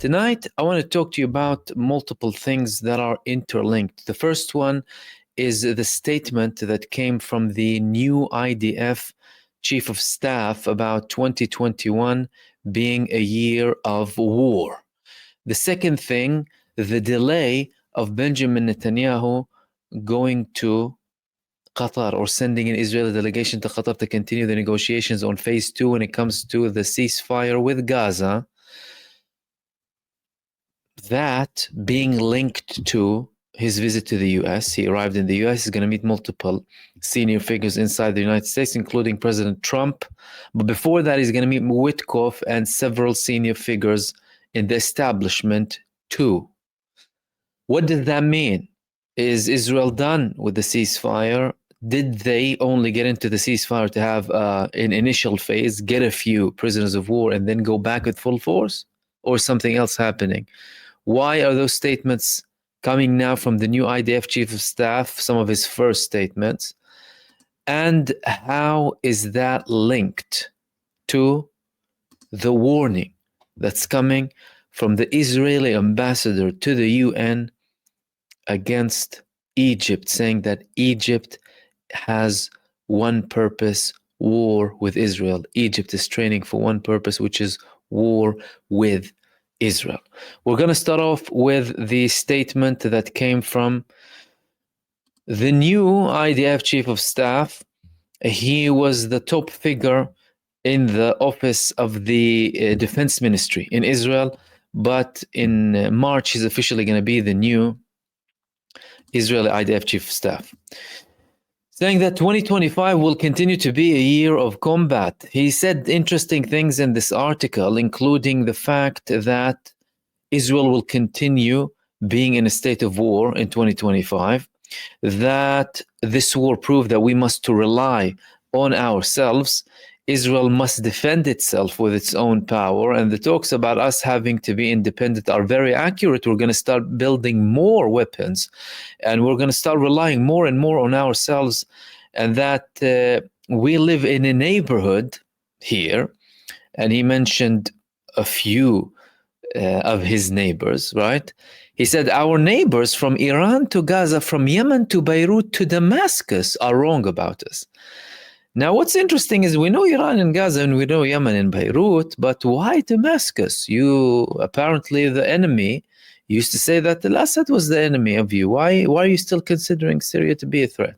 Tonight, I want to talk to you about multiple things that are interlinked. The first one is the statement that came from the new IDF Chief of Staff about 2021 being a year of war. The second thing, the delay of Benjamin Netanyahu going to Qatar or sending an Israeli delegation to Qatar to continue the negotiations on phase 2 when it comes to the ceasefire with Gaza. That being linked to his visit to the US. He arrived in the US. He's going to meet multiple senior figures inside the United States, including President Trump. But before that, he's going to meet Witkoff and several senior figures in the establishment too. What does that mean? Is Israel done with the ceasefire? Did they only get into the ceasefire to have an initial phase, get a few prisoners of war, and then go back with full force? Or something else happening? Why are those statements coming now from the new IDF Chief of Staff, some of his first statements? And how is that linked to the warning that's coming from the Israeli ambassador to the UN against Egypt, saying that Egypt has one purpose, war with Israel. Egypt is training for one purpose, which is war with Israel. We're going to start off with the statement that came from the new IDF Chief of Staff. He was the top figure in the office of the Defense Ministry in Israel, but in March he's officially going to be the new Israeli IDF Chief of Staff, saying that 2025 will continue to be a year of combat. He said interesting things in this article, including the fact that Israel will continue being in a state of war in 2025, that this war proved that we must rely on ourselves. Israel must defend itself with its own power, and the talks about us having to be independent are very accurate. We're going to start building more weapons, and we're going to start relying more and more on ourselves, and that we live in a neighborhood here, and he mentioned a few of his neighbors, right? He said, our neighbors from Iran to Gaza, from Yemen to Beirut to Damascus are wrong about us. Now, what's interesting is we know Iran and Gaza and we know Yemen and Beirut, but why Damascus? You, apparently the enemy, used to say that Al-Assad was the enemy of you. Why are you still considering Syria to be a threat?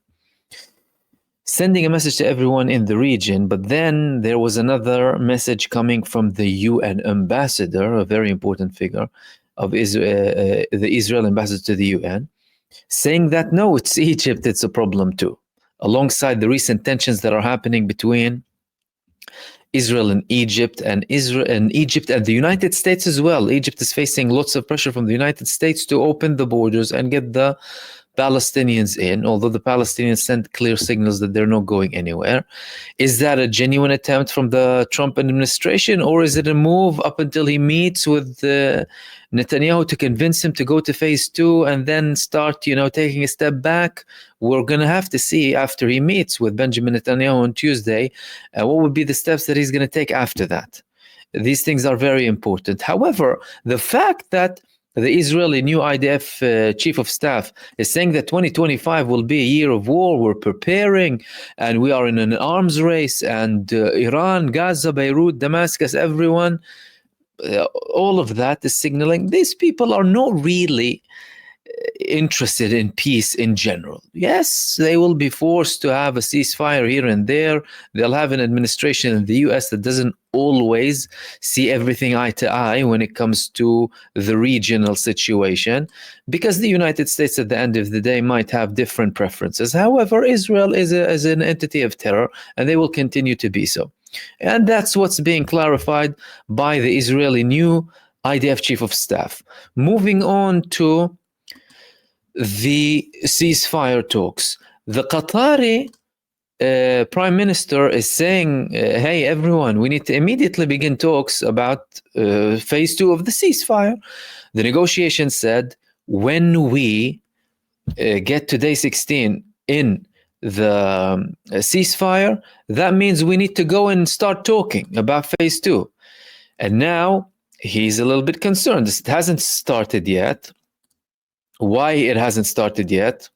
Sending a message to everyone in the region, but then there was another message coming from the UN ambassador, a very important figure of the Israel ambassador to the UN, saying that no, it's Egypt, it's a problem too. Alongside the recent tensions that are happening between Israel and Egypt and Egypt and the United States as well. Egypt is facing lots of pressure from the United States to open the borders and get the Palestinians in, although the Palestinians sent clear signals that they're not going anywhere. Is that a genuine attempt from the Trump administration, or is it a move up until he meets with Netanyahu to convince him to go to phase 2 and then start, taking a step back? We're going to have to see after he meets with Benjamin Netanyahu on Tuesday, what would be the steps that he's going to take after that. These things are very important. However, the fact that the Israeli new IDF Chief of Staff is saying that 2025 will be a year of war, we're preparing, and we are in an arms race, and Iran, Gaza, Beirut, Damascus, everyone, all of that is signaling these people are not really interested in peace in general. Yes, they will be forced to have a ceasefire here and there. They'll have an administration in the US that doesn't always see everything eye to eye when it comes to the regional situation, because the United States at the end of the day might have different preferences. However, Israel is an entity of terror, and they will continue to be so. And that's what's being clarified by the Israeli new IDF Chief of Staff. Moving on to the ceasefire talks. The Qatari Prime Minister is saying, hey, everyone, we need to immediately begin talks about phase 2 of the ceasefire. The negotiation said, when we get to day 16 in the ceasefire, that means we need to go and start talking about phase 2. And now he's a little bit concerned. It hasn't started yet. Why it hasn't started yet?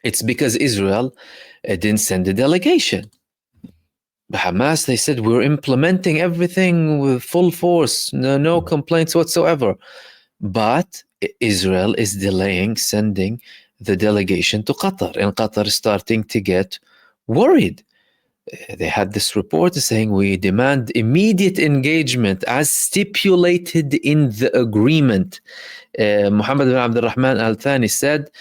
It's because Israel didn't send a delegation. Hamas, they said, we're implementing everything with full force, no complaints whatsoever. But Israel is delaying sending the delegation to Qatar, and Qatar is starting to get worried. They had this report saying, we demand immediate engagement as stipulated in the agreement. Mohammed bin Abdul Rahman Al Thani said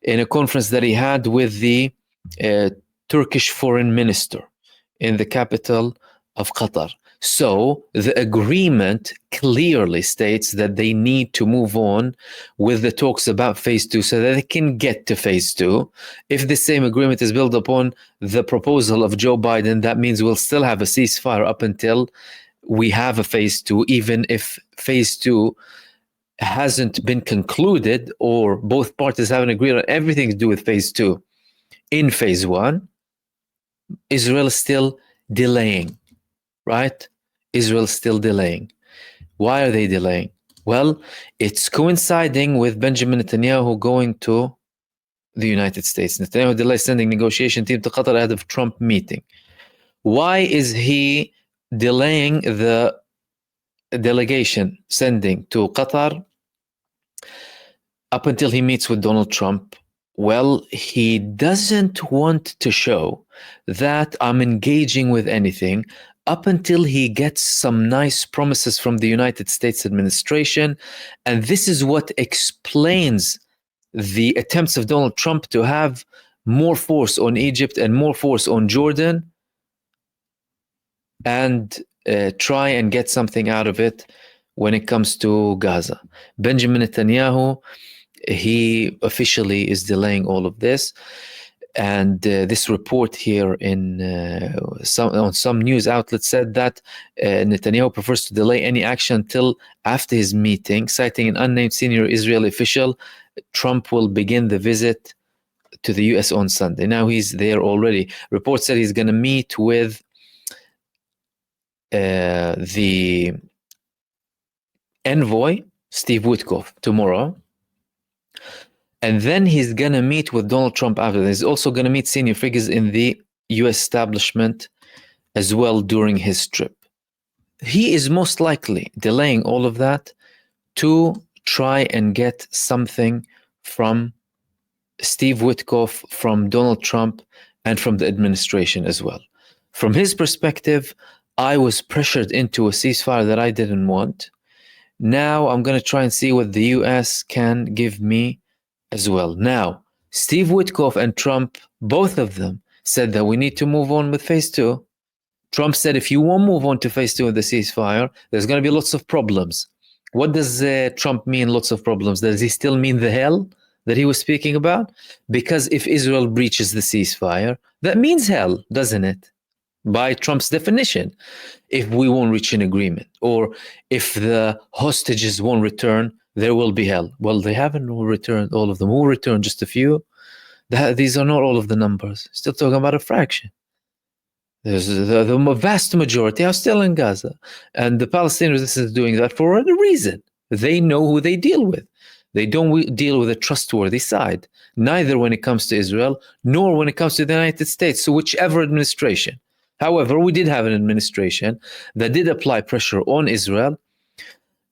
in a conference that he had with the Turkish foreign minister in the capital of Qatar. So the agreement clearly states that they need to move on with the talks about phase 2 so that they can get to phase 2. If the same agreement is built upon the proposal of Joe Biden, that means we'll still have a ceasefire up until we have a phase 2, even if phase 2 hasn't been concluded or both parties haven't agreed on everything to do with phase 2. In phase 1, Israel is still delaying, right? Israel is still delaying. Why are they delaying? Well, it's coinciding with Benjamin Netanyahu going to the United States. Netanyahu delays sending negotiation team to Qatar ahead of Trump meeting. Why is he delaying the delegation sending to Qatar up until he meets with Donald Trump? Well, he doesn't want to show that I'm engaging with anything up until he gets some nice promises from the United States administration. And this is what explains the attempts of Donald Trump to have more force on Egypt and more force on Jordan and try and get something out of it when it comes to Gaza. Benjamin Netanyahu, he officially is delaying all of this. And this report here on some news outlets said that Netanyahu prefers to delay any action until after his meeting, citing an unnamed senior Israeli official. Trump will begin the visit to the US on Sunday. Now he's there already. Reports said he's going to meet with the envoy, Steve Witkoff, tomorrow. And then he's going to meet with Donald Trump after that. He's also going to meet senior figures in the US establishment as well during his trip. He is most likely delaying all of that to try and get something from Steve Witkoff, from Donald Trump, and from the administration as well. From his perspective, I was pressured into a ceasefire that I didn't want. Now I'm going to try and see what the US can give me as well. Now, Steve Witkoff and Trump, both of them, said that we need to move on with phase 2. Trump said if you won't move on to phase 2 of the ceasefire, there's going to be lots of problems. What does Trump mean, lots of problems? Does he still mean the hell that he was speaking about? Because if Israel breaches the ceasefire, that means hell, doesn't it? By Trump's definition, if we won't reach an agreement, or if the hostages won't return, there will be hell. Well, they haven't returned all of them. Who returned? Just a few? These are not all of the numbers. Still talking about a fraction. There's the vast majority are still in Gaza. And the Palestinian resistance is doing that for a reason. They know who they deal with. They don't deal with a trustworthy side, neither when it comes to Israel, nor when it comes to the United States. So whichever administration. However, we did have an administration that did apply pressure on Israel,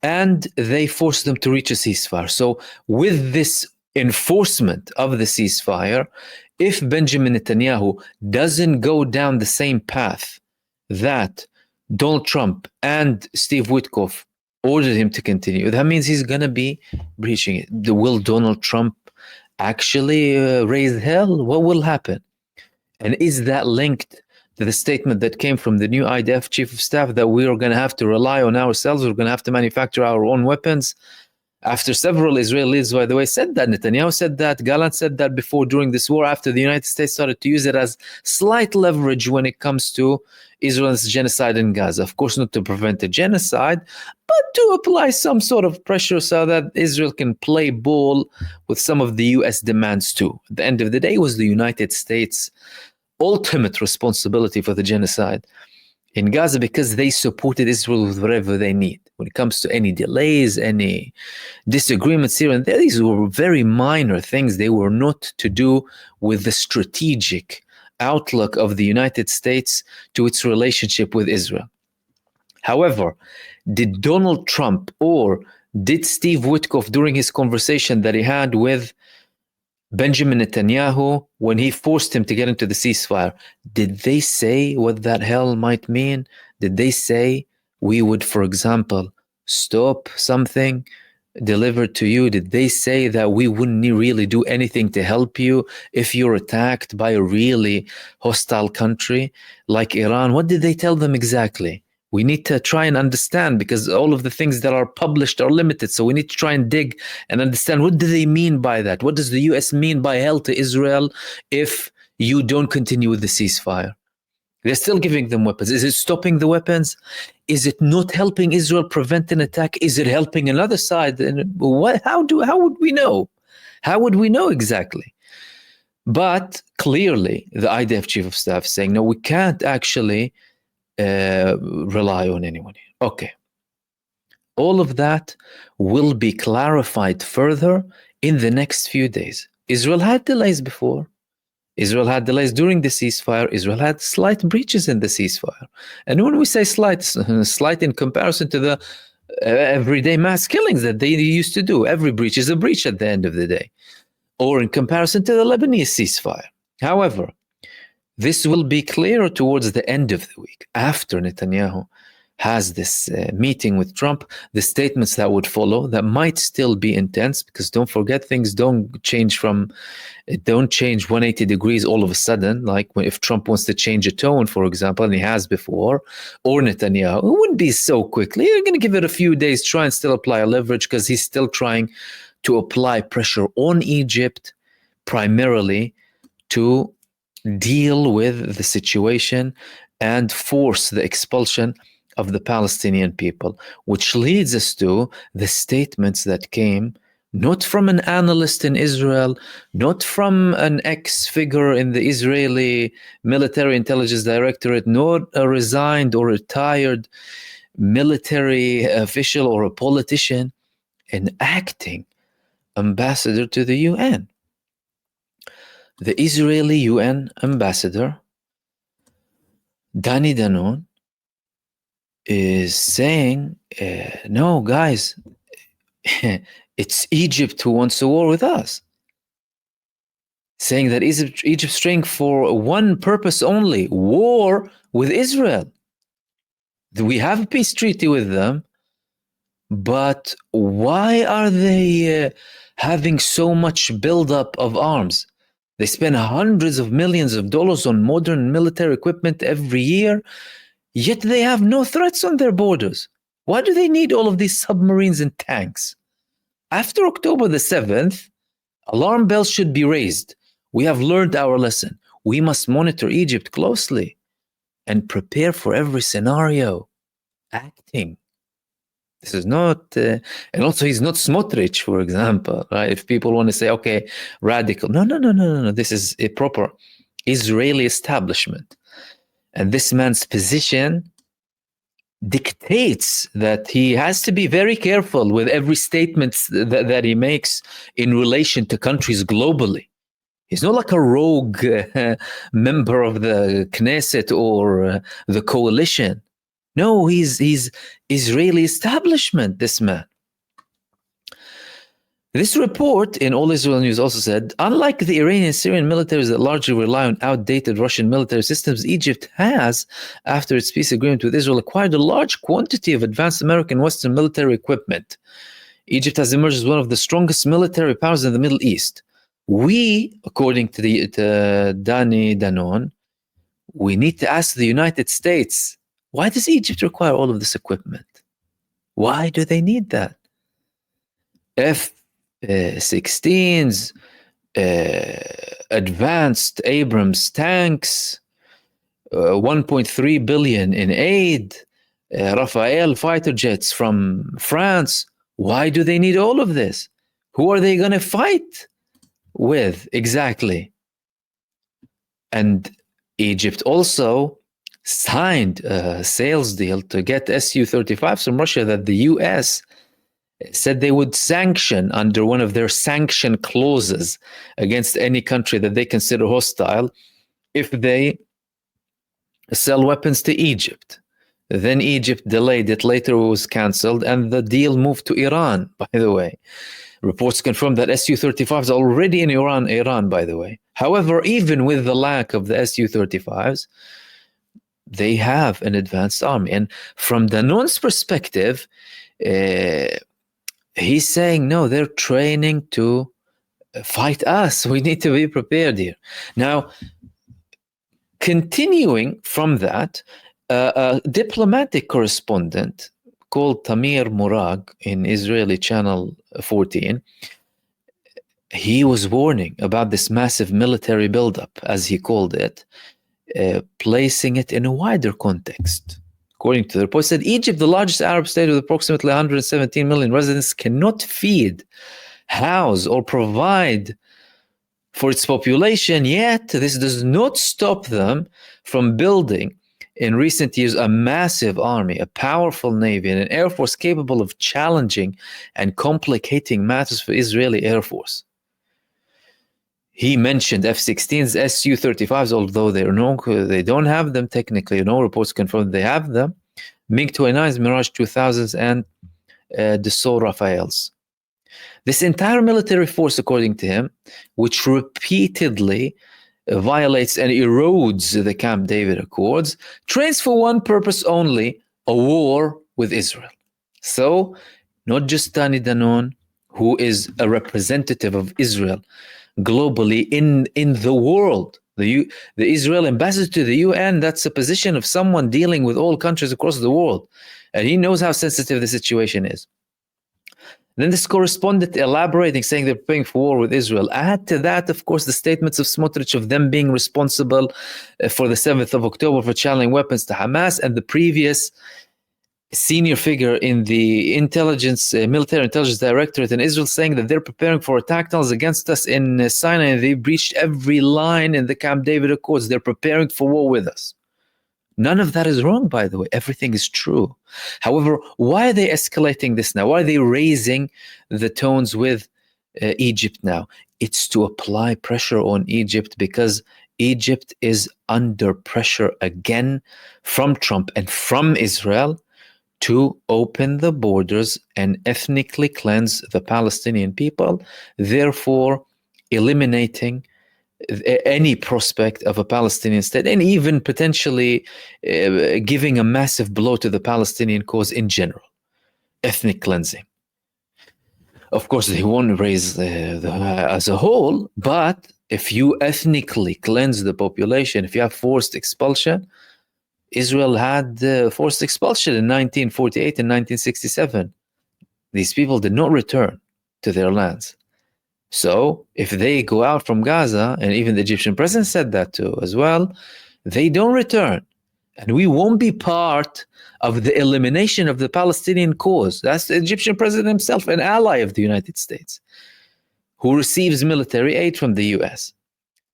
and they forced them to reach a ceasefire. So with this enforcement of the ceasefire, if Benjamin Netanyahu doesn't go down the same path that Donald Trump and Steve Witkoff ordered him to continue, that means he's going to be breaching it. Will Donald Trump actually raise hell? What will happen? And is that linked to the statement that came from the new IDF chief of staff that we are going to have to rely on ourselves, we're going to have to manufacture our own weapons? After several Israeli leaders, by the way, said that, Netanyahu said that, Gallant said that before during this war, after the United States started to use it as slight leverage when it comes to Israel's genocide in Gaza. Of course, not to prevent a genocide, but to apply some sort of pressure so that Israel can play ball with some of the US demands too. At the end of the day, it was the United States' ultimate responsibility for the genocide in Gaza because they supported Israel with whatever they need. When it comes to any delays, any disagreements here and there, these were very minor things. They were not to do with the strategic outlook of the United States to its relationship with Israel. However, did Donald Trump or did Steve Witkoff, during his conversation that he had with Benjamin Netanyahu, when he forced him to get into the ceasefire, did they say what that hell might mean? Did they say we would, for example, stop something delivered to you? Did they say that we wouldn't really do anything to help you if you're attacked by a really hostile country like Iran? What did they tell them exactly? We need to try and understand, because all of the things that are published are limited. So we need to try and dig and understand, what do they mean by that? What does the US mean by hell to Israel if you don't continue with the ceasefire? They're still giving them weapons. Is it stopping the weapons? Is it not helping Israel prevent an attack? Is it helping another side? And how would we know? How would we know exactly? But clearly, the IDF chief of staff is saying, no, we can't actually rely on anyone. Okay. All of that will be clarified further in the next few days. Israel had delays before. Israel had delays during the ceasefire. Israel had slight breaches in the ceasefire. And when we say slight in comparison to the everyday mass killings that they used to do, every breach is a breach at the end of the day, or in comparison to the Lebanese ceasefire. However, this will be clearer towards the end of the week, after Netanyahu has this meeting with Trump, the statements that would follow that might still be intense, because don't forget, things don't change 180 degrees all of a sudden. Like if Trump wants to change a tone, for example, and he has before, or Netanyahu, it wouldn't be so quickly. You're going to give it a few days, try and still apply a leverage, because he's still trying to apply pressure on Egypt, primarily to deal with the situation and force the expulsion of the Palestinian people, which leads us to the statements that came not from an analyst in Israel, not from an ex-figure in the Israeli military intelligence directorate, nor a resigned or retired military official or a politician, an acting ambassador to the UN. The Israeli UN ambassador, Dani Danon, is saying, no, guys, it's Egypt who wants a war with us. Saying that Egypt's trying for one purpose only, war with Israel. We have a peace treaty with them, but why are they having so much buildup of arms? They spend hundreds of millions of dollars on modern military equipment every year, yet they have no threats on their borders. Why do they need all of these submarines and tanks? After October the 7th, alarm bells should be raised. We have learned our lesson. We must monitor Egypt closely and prepare for every scenario. Acting. This is not, and also he's not Smotrich, for example, right? If people want to say, okay, radical. No. This is a proper Israeli establishment. And this man's position dictates that he has to be very careful with every statement that he makes in relation to countries globally. He's not like a rogue member of the Knesset or the coalition. No, he's Israeli establishment, this man. This report in All Israel News also said, unlike the Iranian and Syrian militaries that largely rely on outdated Russian military systems, Egypt has, after its peace agreement with Israel, acquired a large quantity of advanced American Western military equipment. Egypt has emerged as one of the strongest military powers in the Middle East. We, according to Dani Danon, we need to ask the United States, why does Egypt require all of this equipment? Why do they need that? F-16s, advanced Abrams tanks, 1.3 billion in aid, Rafale fighter jets from France. Why do they need all of this? Who are they going to fight with exactly? And Egypt also signed a sales deal to get Su-35s from Russia that the US said they would sanction under one of their sanction clauses against any country that they consider hostile if they sell weapons to Egypt. Then Egypt delayed it, later it was cancelled, and the deal moved to Iran, by the way. Reports confirm that Su-35s are already in Iran, by the way. However, even with the lack of the Su-35s, they have an advanced army. And from Danon's perspective, he's saying, no, they're training to fight us. We need to be prepared here. Now, continuing from that, a diplomatic correspondent called Tamir Murag in Israeli Channel 14, he was warning about this massive military buildup, as he called it, placing it in a wider context. According to the report, said Egypt, the largest Arab state with approximately 117 million residents, cannot feed, house, or provide for its population, yet this does not stop them from building in recent years a massive army, a powerful navy, and an air force capable of challenging and complicating matters for Israeli Air Force. He mentioned F-16s, Su-35s, although they don't have them technically. No reports confirm they have them. MiG-29s, Mirage 2000s, and Dassault Rafales. This entire military force, according to him, which repeatedly violates and erodes the Camp David Accords, trains for one purpose only: a war with Israel. So, not just Dani Danon, who is a representative of Israel globally in the world. The Israel ambassador to the UN, that's a position of someone dealing with all countries across the world. And he knows how sensitive the situation is. Then this correspondent elaborating, saying they're preparing for war with Israel. Add to that, of course, the statements of Smotrich of them being responsible for the 7th of October for channeling weapons to Hamas, and the previous senior figure in the military intelligence directorate in Israel saying that they're preparing for attack tunnels against us in Sinai, and they breached every line in the Camp David Accords. They're preparing for war with us. None of that is wrong, by the way. Everything is true. However, why are they escalating this now? Why are they raising the tones with Egypt now? It's to apply pressure on Egypt, because Egypt is under pressure again from Trump and from Israel to open the borders and ethnically cleanse the Palestinian people, therefore eliminating any prospect of a Palestinian state, and even potentially giving a massive blow to the Palestinian cause in general. Ethnic cleansing. Of course, they won't raise as a whole, but if you ethnically cleanse the population, if you have forced expulsion, Israel had forced expulsion in 1948 and 1967. These people did not return to their lands. So if they go out from Gaza, and even the Egyptian president said that too as well, they don't return. And we won't be part of the elimination of the Palestinian cause. That's the Egyptian president himself, an ally of the United States, who receives military aid from the US.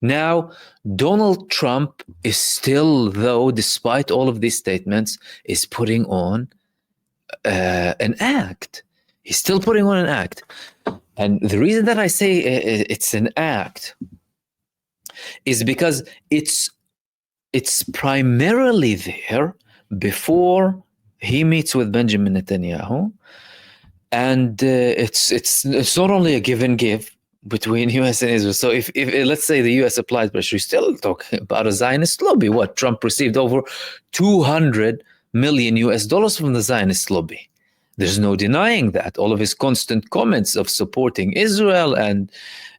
Now, Donald Trump is still, though, despite all of these statements, is putting on an act. He's still putting on an act. And the reason that I say it's an act is because it's primarily there before he meets with Benjamin Netanyahu, and it's not only a give and give between US and Israel. So if let's say the US applies pressure, you're still talking about a Zionist lobby. What? Trump received over $200 million from the Zionist lobby. There's no denying that. All of his constant comments of supporting Israel and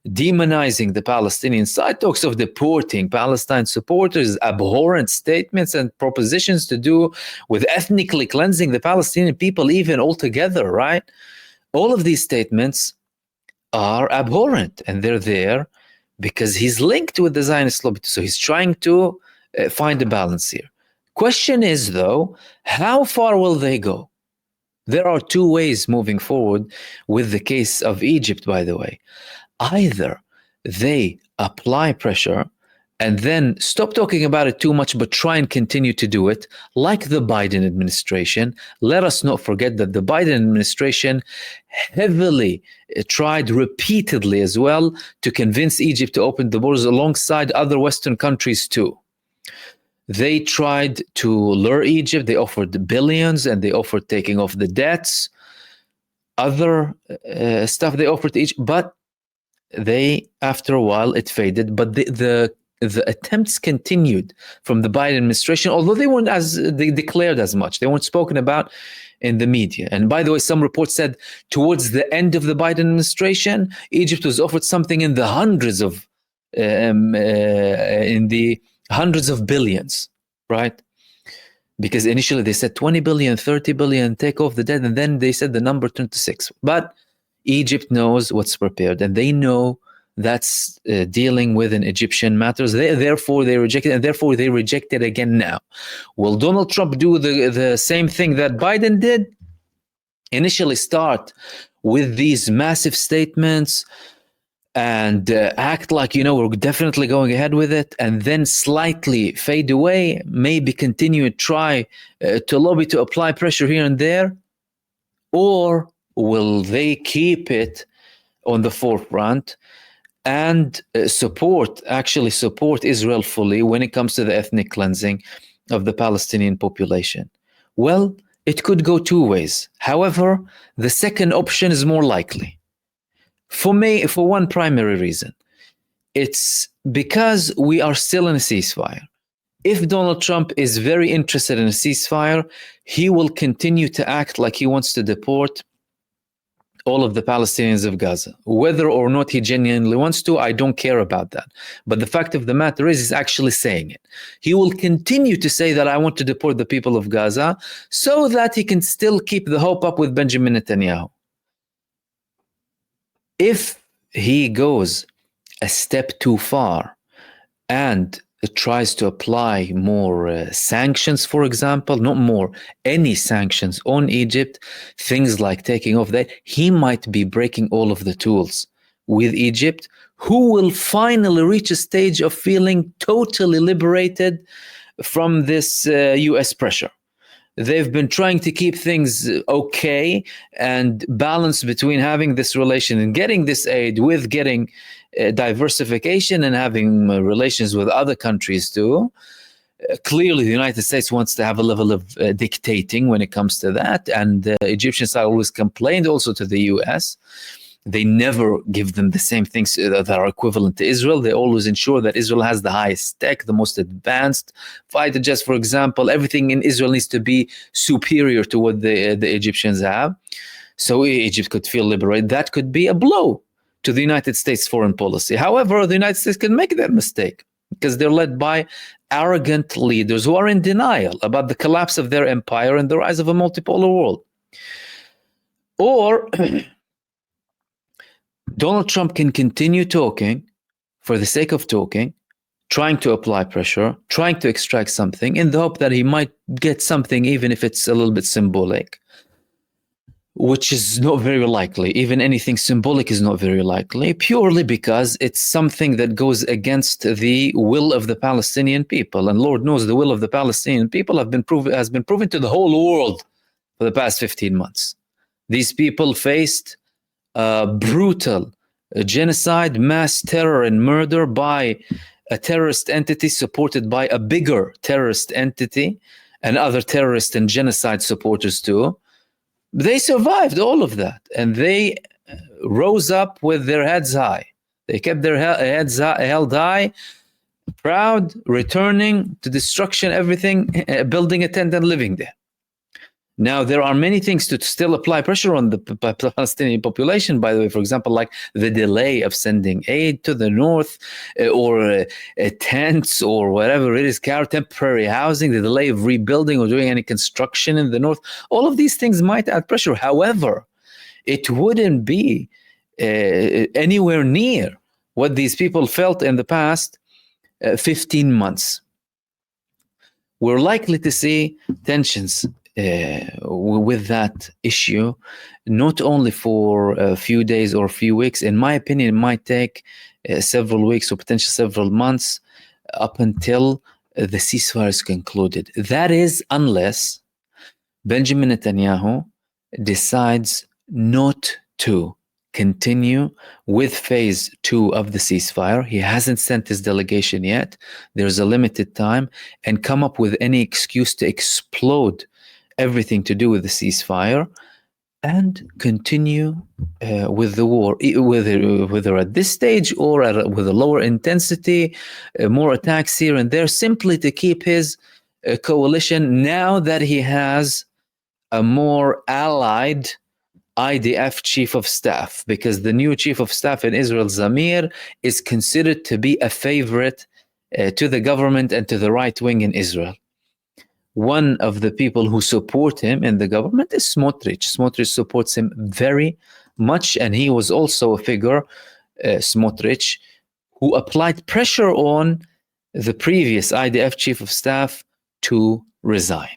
demonizing the Palestinian side, talks of deporting Palestine supporters, abhorrent statements and propositions to do with ethnically cleansing the Palestinian people even altogether, right? All of these statements are abhorrent, and they're there because he's linked with the Zionist lobby. So he's trying to find a balance here. Question is, though, how far will they go? There are two ways moving forward with the case of Egypt, by the way. Either they apply pressure and then stop talking about it too much, but try and continue to do it, like the Biden administration. Let us not forget that the Biden administration heavily tried repeatedly as well to convince Egypt to open the borders alongside other Western countries too. They tried to lure Egypt. They offered billions, and they offered taking off the debts, other stuff they offered to Egypt, but they, after a while, it faded. But the attempts continued from the Biden administration, although they declared as much. They weren't spoken about in the media. And by the way, some reports said towards the end of the Biden administration, Egypt was offered something in the hundreds of billions, right? Because initially they said 20 billion, 30 billion, take off the debt, and then they said the number turned to 6. But Egypt knows what's prepared, and they know that's dealing with an Egyptian matters. Therefore, they rejected, and therefore they reject it again now. Will Donald Trump do the same thing that Biden did? Initially start with these massive statements and act like, we're definitely going ahead with it, and then slightly fade away, maybe continue and try to lobby, to apply pressure here and there? Or will they keep it on the forefront and support Israel fully when it comes to the ethnic cleansing of the Palestinian population? Well, it could go two ways. However, the second option is more likely. For me, for one primary reason. It's because we are still in a ceasefire. If Donald Trump is very interested in a ceasefire, he will continue to act like he wants to deport all of the Palestinians of Gaza. Whether or not he genuinely wants to, I don't care about that. But the fact of the matter is, he's actually saying it. He will continue to say that I want to deport the people of Gaza so that he can still keep the hope up with Benjamin Netanyahu. If he goes a step too far and tries to apply more sanctions, for example, not more, any sanctions on Egypt, things like taking off that, he might be breaking all of the tools with Egypt, who will finally reach a stage of feeling totally liberated from this US pressure. They've been trying to keep things okay and balance between having this relation and getting this aid with getting diversification and having relations with other countries too. Clearly, the United States wants to have a level of dictating when it comes to that. And the Egyptian side always complained also to the US. They never give them the same things that are equivalent to Israel. They always ensure that Israel has the highest tech, the most advanced fighter jets, for example. Everything in Israel needs to be superior to what the Egyptians have. So Egypt could feel liberated. That could be a blow to the United States foreign policy. However, the United States can make that mistake because they're led by arrogant leaders who are in denial about the collapse of their empire and the rise of a multipolar world. Or Donald Trump can continue talking for the sake of talking, trying to apply pressure, trying to extract something in the hope that he might get something, even if it's a little bit symbolic, which is not very likely. Even anything symbolic is not very likely, purely because it's something that goes against the will of the Palestinian people. And Lord knows the will of the Palestinian people has been proven to the whole world for the past 15 months. These people faced brutal genocide, mass terror and murder by a terrorist entity supported by a bigger terrorist entity and other terrorist and genocide supporters too. They survived all of that, and they rose up with their heads high. They kept their heads held high, proud, returning to destruction, everything, building a tent and living there. Now, there are many things to still apply pressure on the Palestinian population, by the way, for example, like the delay of sending aid to the north or tents or whatever it is, temporary housing, the delay of rebuilding or doing any construction in the north. All of these things might add pressure. However, it wouldn't be anywhere near what these people felt in the past 15 months. We're likely to see tensions with that issue, not only for a few days or a few weeks. In my opinion, it might take several weeks or potentially several months up until the ceasefire is concluded. That is, unless Benjamin Netanyahu decides not to continue with phase 2 of the ceasefire. He hasn't sent his delegation yet. There's a limited time, and come up with any excuse to explode everything to do with the ceasefire and continue with the war, whether at this stage or with a lower intensity, more attacks here and there, simply to keep his coalition, now that he has a more allied IDF chief of staff, because the new chief of staff in Israel, Zamir, is considered to be a favorite to the government and to the right wing in Israel. One of the people who support him in the government is Smotrich. Smotrich supports him very much, and he was also a figure, Smotrich, who applied pressure on the previous IDF chief of staff to resign.